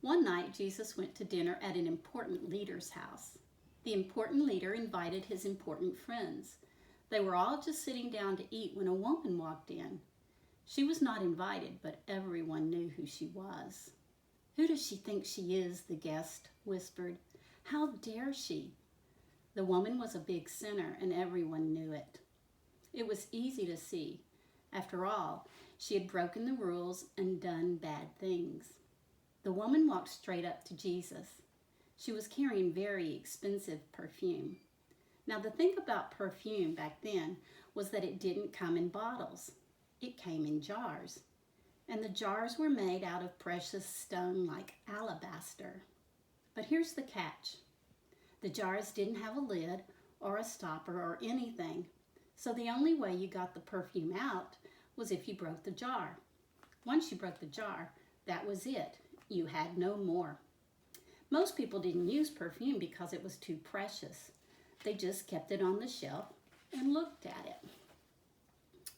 One night, Jesus went to dinner at an important leader's house. The important leader invited his important friends. They were all just sitting down to eat when a woman walked in. She was not invited, but everyone knew who she was. "Who does she think she is?" the guest whispered. "How dare she?" The woman was a big sinner, and everyone knew it. It was easy to see. After all, she had broken the rules and done bad things. The woman walked straight up to Jesus. She was carrying very expensive perfume. Now, the thing about perfume back then was that it didn't come in bottles. It came in jars. And the jars were made out of precious stone like alabaster. But here's the catch. The jars didn't have a lid or a stopper or anything. So the only way you got the perfume out was if you broke the jar. Once you broke the jar, that was it. You had no more. Most people didn't use perfume because it was too precious. They just kept it on the shelf and looked at it.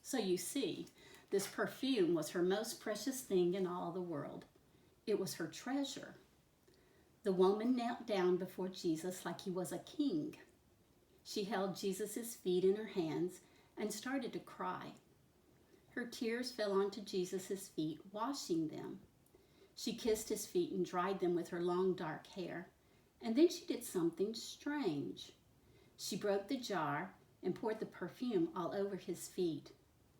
So you see, this perfume was her most precious thing in all the world. It was her treasure. The woman knelt down before Jesus like he was a king. She held Jesus' feet in her hands and started to cry. Her tears fell onto Jesus' feet, washing them. She kissed his feet and dried them with her long dark hair. And then she did something strange. She broke the jar and poured the perfume all over his feet.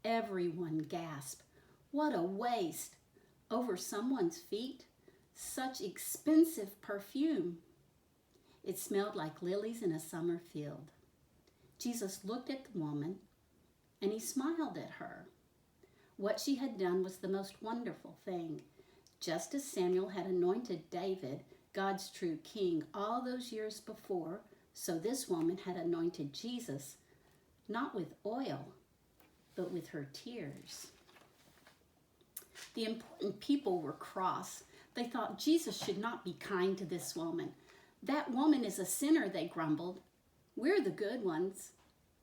Everyone gasped. What a waste! Over someone's feet? Such expensive perfume. It smelled like lilies in a summer field. Jesus looked at the woman and he smiled at her. What she had done was the most wonderful thing. Just as Samuel had anointed David, God's true king, all those years before, so this woman had anointed Jesus, not with oil, but with her tears. The important people were cross. They thought Jesus should not be kind to this woman. That woman is a sinner, they grumbled. We're the good ones.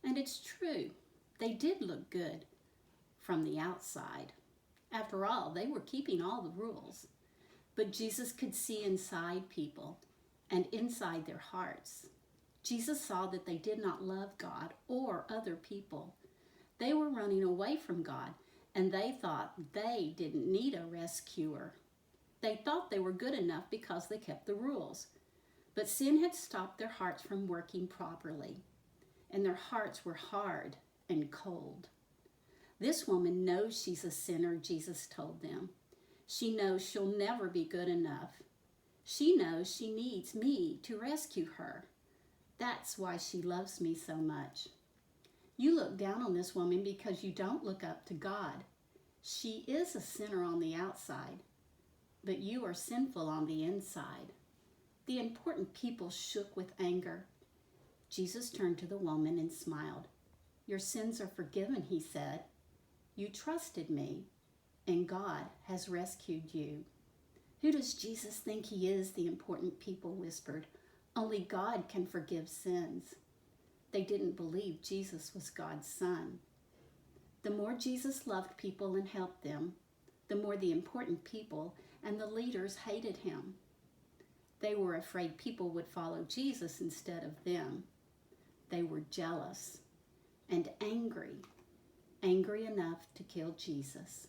And it's true. They did look good from the outside. After all, they were keeping all the rules. But Jesus could see inside people and inside their hearts. Jesus saw that they did not love God or other people. They were running away from God, and they thought they didn't need a rescuer. They thought they were good enough because they kept the rules. But sin had stopped their hearts from working properly, and their hearts were hard and cold. This woman knows she's a sinner, Jesus told them. She knows she'll never be good enough. She knows she needs me to rescue her. That's why she loves me so much. You look down on this woman because you don't look up to God. She is a sinner on the outside, but you are sinful on the inside. The important people shook with anger. Jesus turned to the woman and smiled. Your sins are forgiven, he said. You trusted me, and God has rescued you. Who does Jesus think he is? The important people whispered. Only God can forgive sins. They didn't believe Jesus was God's son. The more Jesus loved people and helped them, the more the important people and the leaders hated him. They were afraid people would follow Jesus instead of them. They were jealous and angry enough to kill Jesus.